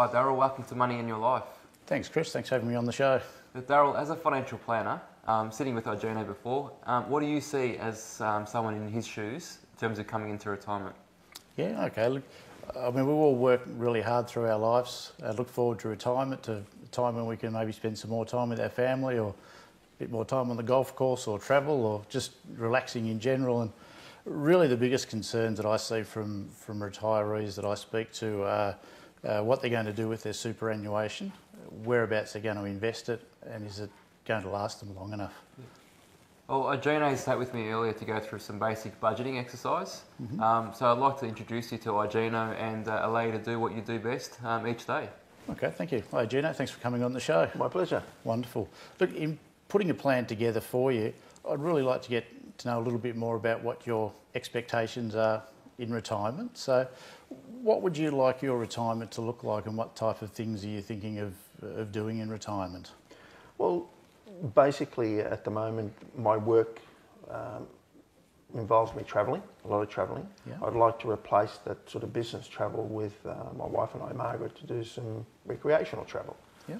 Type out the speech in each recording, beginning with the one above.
Hi Daryl, welcome to Money in Your Life. Thanks, Chris. Thanks for having me on the show. Daryl, as a financial planner, sitting with Igino before, what do you see as someone in his shoes in terms of coming into retirement? Yeah, okay. Look, I mean, we all work really hard through our lives. Look forward to retirement, to a time when we can maybe spend some more time with our family, or a bit more time on the golf course, or travel, or just relaxing in general. And really the biggest concerns that I see from retirees that I speak to are what they're going to do with their superannuation, whereabouts they're going to invest it, and is it going to last them long enough? Well, Igino sat with me earlier to go through some basic budgeting exercise. So I'd like to introduce you to Igino and allow you to do what you do best each day. Okay, thank you. Hi, Igino. Thanks for coming on the show. My pleasure. Wonderful. Look, in putting a plan together for you, I'd really like to get to know a little bit more about what your expectations are in retirement. So what would you like your retirement to look like, and what type of things are you thinking of doing in retirement? Well, basically at the moment my work involves me travelling, a lot of travelling. Yeah. I'd like to replace that sort of business travel with my wife and I, Margaret, to do some recreational travel. Yeah.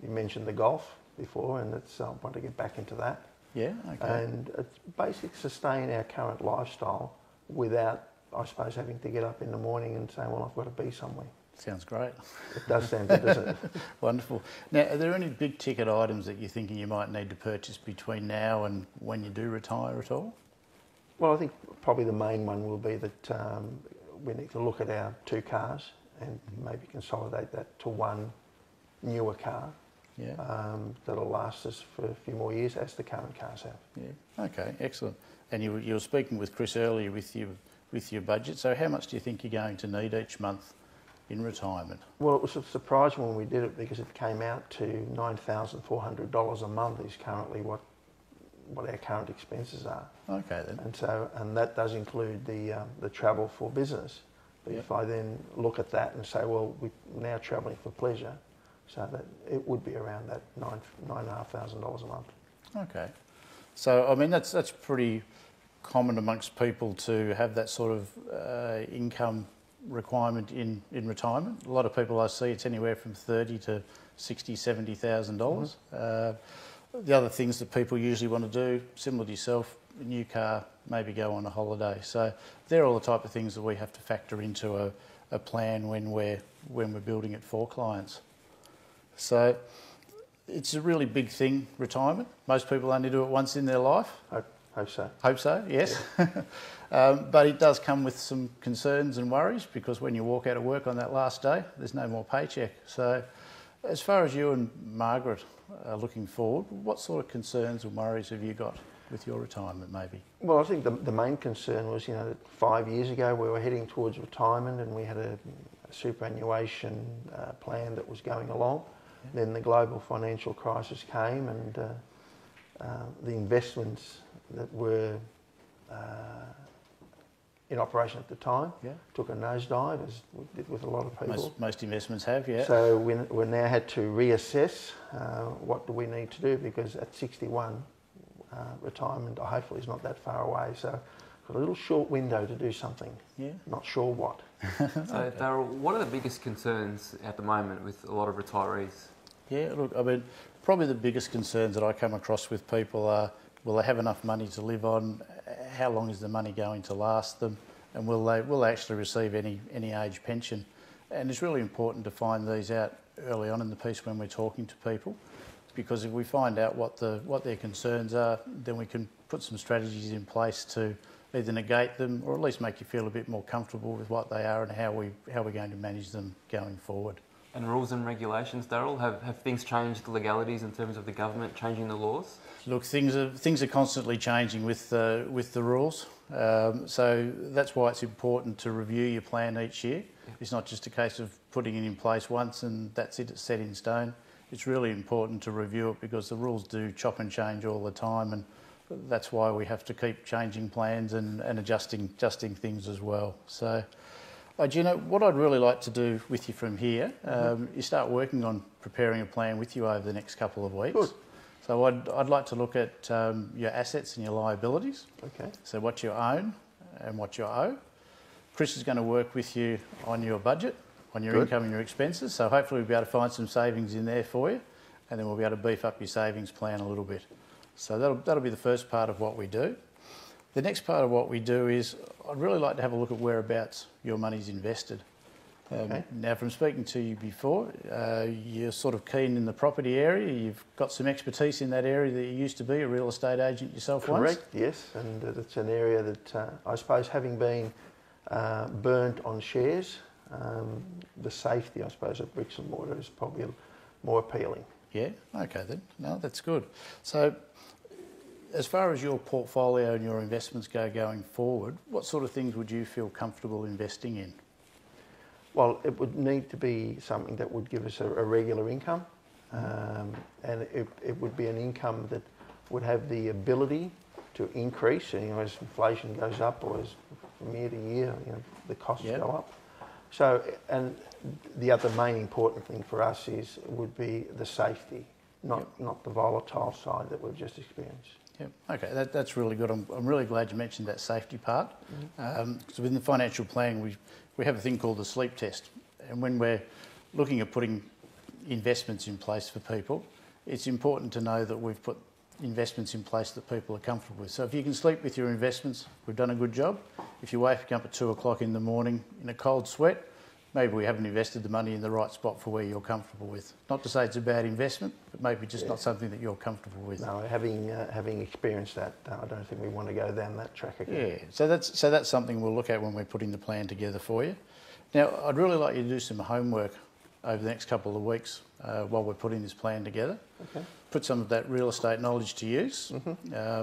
You mentioned the golf before, and I want to get back into that. Yeah, okay. And it's basically sustain our current lifestyle without, I suppose, having to get up in the morning and say, well, I've got to be somewhere. Sounds great. It does sound good, doesn't it? Wonderful. Now, are there any big ticket items that you're thinking you might need to purchase between now and when you do retire at all? Well, I think probably the main one will be that we need to look at our two cars and maybe consolidate that to one newer car. Yeah. That'll last us for a few more years, as the current cars have. Yeah. Okay. Excellent. And you were speaking with Chris earlier with your budget. So how much do you think you're going to need each month in retirement? Well, it was a surprise when we did it, because it came out to $9,400 a month is currently what our current expenses are. Okay then. And that does include the travel for business. But Yep. if I then look at that and say, well, we're now travelling for pleasure, so that it would be around that $9,500 a month. Okay. So I mean that's pretty common amongst people to have that sort of income requirement in retirement. A lot of people I see, it's anywhere from $30,000 to $60,000, $70,000. The other things that people usually want to do, similar to yourself, a new car, maybe go on a holiday. So they're all the type of things that we have to factor into a plan when we're building it for clients. So it's a really big thing, retirement. Most people only do it once in their life. Hope so. Hope so, yes. Yeah. But it does come with some concerns and worries, because when you walk out of work on that last day, there's no more paycheck. So as far as you and Margaret are looking forward, what sort of concerns and worries have you got with your retirement maybe? Well, I think the main concern was, that 5 years ago we were heading towards retirement and we had a superannuation plan that was going along. Yeah. Then the global financial crisis came, and the investments that were in operation at the time took a nosedive, as we did with a lot of people. Most investments have, yeah. So we now had to reassess what do we need to do, because at 61, retirement hopefully is not that far away. So got a little short window to do something. Yeah. Not sure what. So Daryl, what are the biggest concerns at the moment with a lot of retirees? Yeah, look, I mean, probably the biggest concerns that I come across with people are, will they have enough money to live on? How long is the money going to last them? And will they actually receive any age pension? And it's really important to find these out early on in the piece when we're talking to people, because if we find out what their concerns are, then we can put some strategies in place to either negate them, or at least make you feel a bit more comfortable with what they are and how we're going to manage them going forward. And rules and regulations, Daryl, have things changed, the legalities in terms of the government changing the laws? Look, things are constantly changing with the rules, so that's why it's important to review your plan each year. Yeah. It's not just a case of putting it in place once and that's it, it's set in stone. It's really important to review it, because the rules do chop and change all the time, and that's why we have to keep changing plans and adjusting things as well. So, what I'd really like to do with you from here is start working on preparing a plan with you over the next couple of weeks. Good. So I'd like to look at your assets and your liabilities. Okay. So what you own and what you owe. Chris is going to work with you on your budget, on your Good. income and your expenses. So hopefully we'll be able to find some savings in there for you, and then we'll be able to beef up your savings plan a little bit. So that'll be the first part of what we do. The next part of what we do is I'd really like to have a look at whereabouts your money's invested. Okay. Now, from speaking to you before, you're sort of keen in the property area. You've got some expertise in that area that you used to be a real estate agent yourself once. Correct, yes, and it's an area that I suppose having been burnt on shares, the safety, I suppose, of bricks and mortar is probably more appealing. Yeah, okay then. No, that's good. So, as far as your portfolio and your investments go going forward, what sort of things would you feel comfortable investing in? Well, it would need to be something that would give us a regular income, and it would be an income that would have the ability to increase, as inflation goes up or as from year to year, the costs go up. So, and the other main important thing for us would be the safety, not the volatile side that we've just experienced. Yep. Okay, that's really good. I'm really glad you mentioned that safety part. Because within the financial plan, we have a thing called the sleep test, and when we're looking at putting investments in place for people, it's important to know that we've put investments in place that people are comfortable with. So if you can sleep with your investments, we've done a good job. If you're waking up at 2 o'clock in the morning in a cold sweat, maybe we haven't invested the money in the right spot for where you're comfortable with. Not to say it's a bad investment, but maybe just not something that you're comfortable with. No, having experienced that, I don't think we want to go down that track again. Yeah, so that's something we'll look at when we're putting the plan together for you. Now, I'd really like you to do some homework over the next couple of weeks while we're putting this plan together. Okay. Put some of that real estate knowledge to use,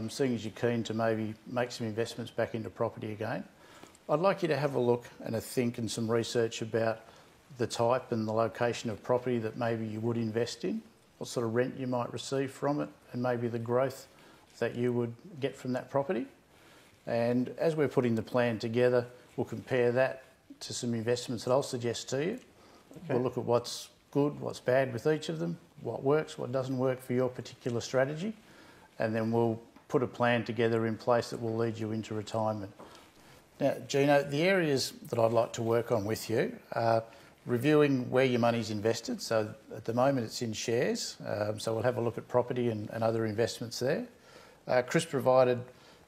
seeing as you're keen to maybe make some investments back into property again. I'd like you to have a look and a think and some research about the type and the location of property that maybe you would invest in, what sort of rent you might receive from it, and maybe the growth that you would get from that property. And as we're putting the plan together, we'll compare that to some investments that I'll suggest to you. Okay. We'll look at what's good, what's bad with each of them, what works, what doesn't work for your particular strategy, and then we'll put a plan together in place that will lead you into retirement. Now, Gino, the areas that I'd like to work on with you are reviewing where your money's invested. So at the moment it's in shares, so we'll have a look at property and other investments there. Chris provided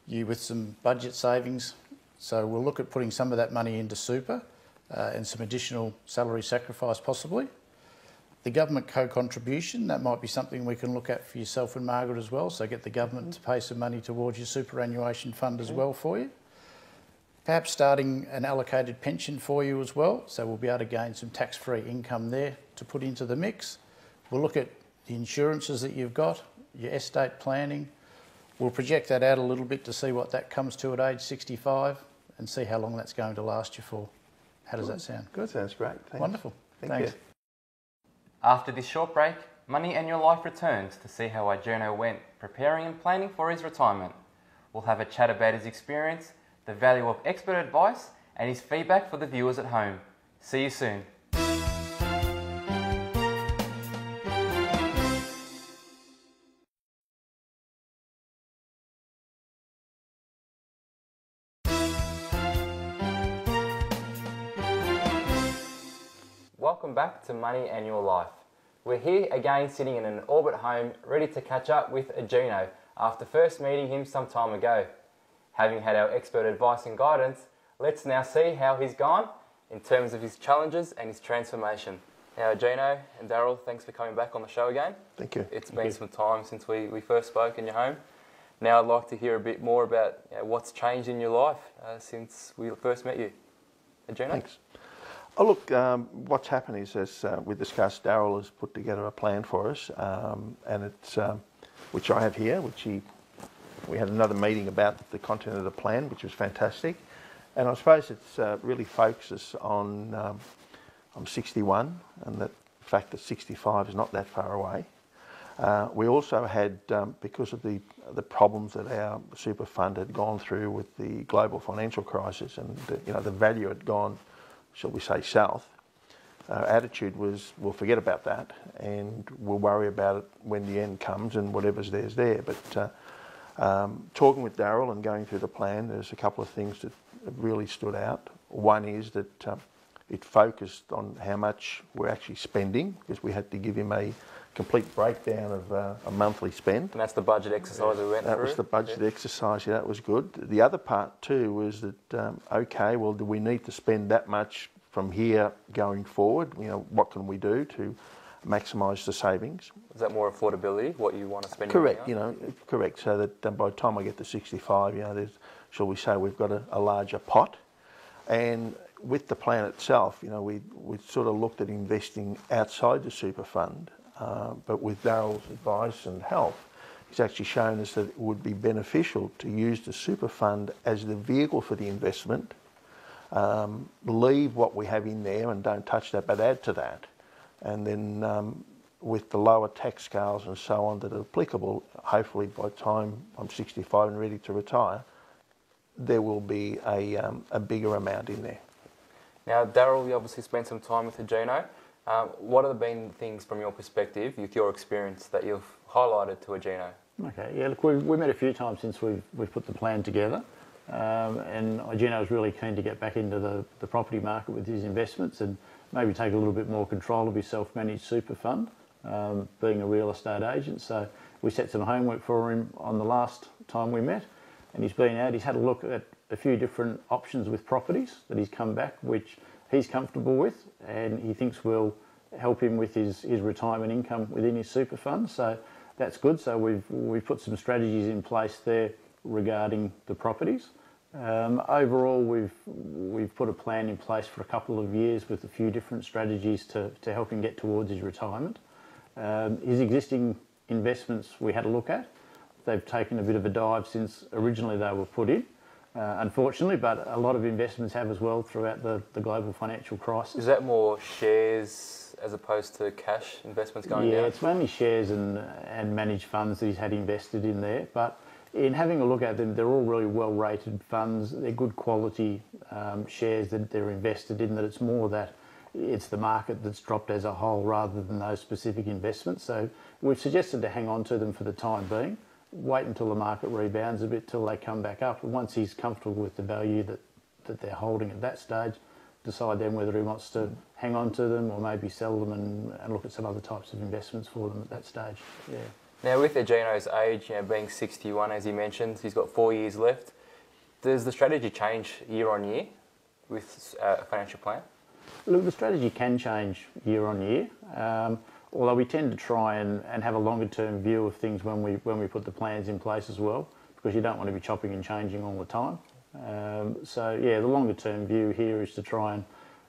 you with some budget savings, so we'll look at putting some of that money into super and some additional salary sacrifice possibly. The government co-contribution, that might be something we can look at for yourself and Margaret as well, so get the government to pay some money towards your superannuation fund as well for you. Perhaps starting an allocated pension for you as well, so we'll be able to gain some tax-free income there to put into the mix. We'll look at the insurances that you've got, your estate planning. We'll project that out a little bit to see what that comes to at age 65 and see how long that's going to last you for. How does that sound? Good? Sounds great. Thanks. Wonderful. Thanks. You. After this short break, Money and Your Life returns to see how Jono went preparing and planning for his retirement. We'll have a chat about his experience, the value of expert advice, and his feedback for the viewers at home. See you soon. Welcome back to Money and Your Life. We're here again sitting in an orbit home ready to catch up with Jono after first meeting him some time ago. Having had our expert advice and guidance, let's now see how he's gone in terms of his challenges and his transformation. Now, Jono and Daryl, thanks for coming back on the show again. Thank you. It's been some time since we first spoke in your home. Now I'd like to hear a bit more about what's changed in your life since we first met you. Jono? Thanks. Oh, look, what's happened is, as we discussed, Daryl has put together a plan for us, and it's which I have here, we had another meeting about the content of the plan, which was fantastic. And I suppose it's really focuses on I'm 61, and the fact that 65 is not that far away. We also had, because of the problems that our super fund had gone through with the global financial crisis, and the value had gone, shall we say, south. Our attitude was, we'll forget about that, and we'll worry about it when the end comes, and whatever's there's there. But talking with Daryl and going through the plan, there's a couple of things that really stood out. One is that it focused on how much we're actually spending, because we had to give him a complete breakdown of a monthly spend. And that's the budget exercise we went through? That was the budget exercise, yeah, that was good. The other part too was that, okay, well, do we need to spend that much from here going forward? You know, what can we do to maximise the savings? Is that more affordability, what you want to spend? Correct, you know, correct. So that by the time I get to 65, you know, there's, shall we say, we've got a larger pot. And with the plan itself, you know, we sort of looked at investing outside the super fund, but with Daryl's advice and help, he's actually shown us that it would be beneficial to use the super fund as the vehicle for the investment, leave what we have in there and don't touch that, but add to that. And then with the lower tax scales and so on that are applicable, hopefully by the time I'm 65 and ready to retire, there will be a bigger amount in there. Now, Daryl, you obviously spent some time with Agino. What have been things from your perspective, with your experience, that you've highlighted to Agino? Okay, yeah, look, we've met a few times since we've put the plan together, and Agino was really keen to get back into the property market with his investments and maybe take a little bit more control of his self-managed super fund, being a real estate agent. So we set some homework for him on the last time we met, and he's been out, he's had a look at a few different options with properties that he's come back, which he's comfortable with, and he thinks will help him with his retirement income within his super fund. So that's good. So we've put some strategies in place there regarding the properties. Overall, we've put a plan in place for a couple of years with a few different strategies to help him get towards his retirement. His existing investments we had a look at. They've taken a bit of a dive since originally they were put in, unfortunately, but a lot of investments have as well throughout the global financial crisis. Is that more shares as opposed to cash investments going down? Yeah, it's mainly shares and managed funds that he's had invested in there, but in having a look at them, they're all really well-rated funds. They're good quality shares that they're invested in, that it's more that it's the market that's dropped as a whole rather than those specific investments. So we've suggested to hang on to them for the time being, wait until the market rebounds a bit till they come back up, and once he's comfortable with the value that they're holding at that stage, decide then whether he wants to hang on to them or maybe sell them and look at some other types of investments for them at that stage. Yeah. Now, with Agino's age, you know, being 61, as he mentioned, he's got 4 years left. Does the strategy change year on year with a financial plan? Look, the strategy can change year on year, although we tend to try and have a longer term view of things when we put the plans in place as well, because you don't want to be chopping and changing all the time. So yeah, the longer term view here is to try and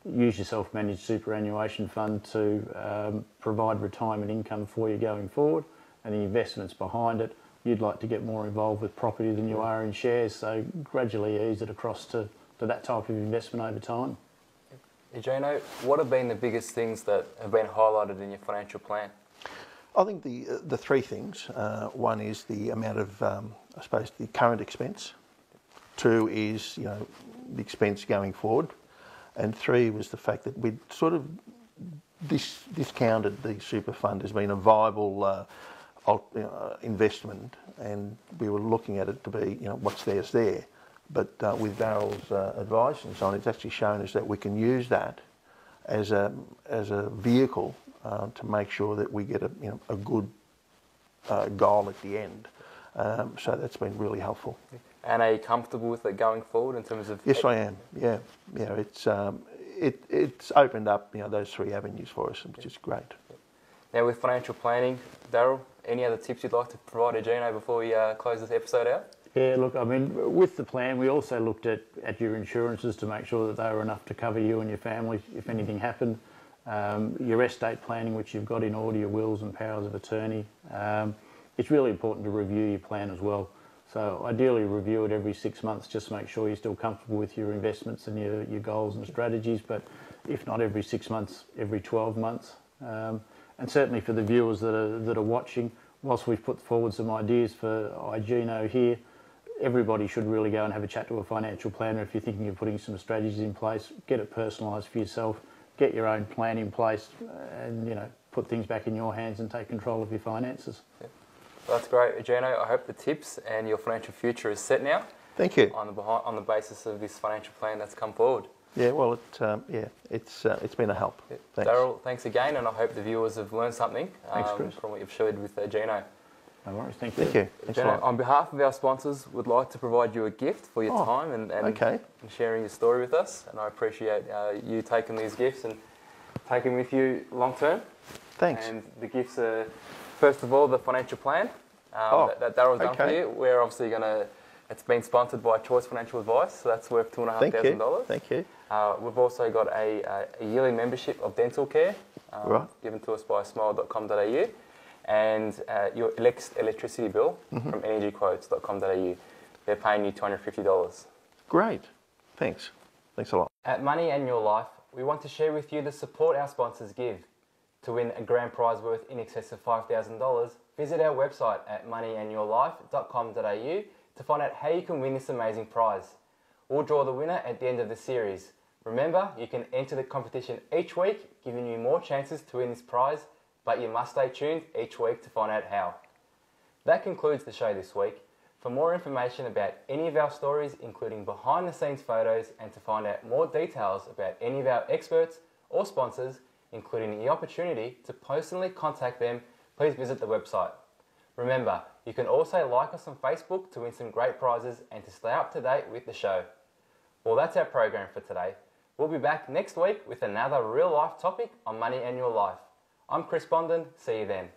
use your self-managed superannuation fund to provide retirement income for you going forward, and the investments behind it, you'd like to get more involved with property than you are in shares, so gradually ease it across to that type of investment over time. Agino, what have been the biggest things that have been highlighted in your financial plan? I think the three things. One is the amount of, I suppose, the current expense. Two is, you know, the expense going forward. And three was the fact that we'd sort of discounted the super fund as being a viable investment, and we were looking at it to be, you know, what's there's there. But with Daryl's advice and so on, it's actually shown us that we can use that as a vehicle to make sure that we get a good goal at the end. So that's been really helpful. And are you comfortable with it going forward in terms of? Yes, I am. Yeah, it's opened up, you know, those three avenues for us, which is great. Now, with financial planning, Daryl, any other tips you'd like to provide Agino before we close this episode out? Yeah, look, I mean, with the plan, we also looked at your insurances to make sure that they were enough to cover you and your family if anything happened. Your estate planning, which you've got in order, your wills and powers of attorney. It's really important to review your plan as well. So ideally review it every 6 months, just to make sure you're still comfortable with your investments and your goals and strategies, but if not every 6 months, every 12 months. And certainly for the viewers that are watching, whilst we've put forward some ideas for Agino here, everybody should really go and have a chat to a financial planner if you're thinking of putting some strategies in place. Get it personalised for yourself, get your own plan in place, and, you know, put things back in your hands and take control of your finances. Yeah. Well, that's great, Agino. I hope the tips and your financial future is set now. Thank you. On the basis of this financial plan that's come forward. Yeah, well, it's been a help. Thanks. Daryl, thanks again, and I hope the viewers have learned something Thanks, Chris. from what you've shared with Gino. No worries, thank you. Thank you. Thanks a Gino, lot. on behalf of our sponsors, we'd like to provide you a gift for your time and sharing your story with us. And I appreciate you taking these gifts and taking them with you long term. Thanks. And the gifts are, first of all, the financial plan that Daryl's done for you. We're obviously going to, it's been sponsored by Choice Financial Advice, so that's worth $2,500. Thank you. We've also got a yearly membership of dental care given to us by smile.com.au, and your electricity bill from energyquotes.com.au. They're paying you $250. Great. Thanks. Thanks a lot. At Money and Your Life, we want to share with you the support our sponsors give. To win a grand prize worth in excess of $5,000, visit our website at moneyandyourlife.com.au to find out how you can win this amazing prize. We'll draw the winner at the end of the series. Remember, you can enter the competition each week, giving you more chances to win this prize, but you must stay tuned each week to find out how. That concludes the show this week. For more information about any of our stories, including behind the scenes photos, and to find out more details about any of our experts or sponsors, including the opportunity to personally contact them, please visit the website. Remember, you can also like us on Facebook to win some great prizes and to stay up to date with the show. Well, that's our program for today. We'll be back next week with another real life topic on Money and Your Life. I'm Chris Bondon. See you then.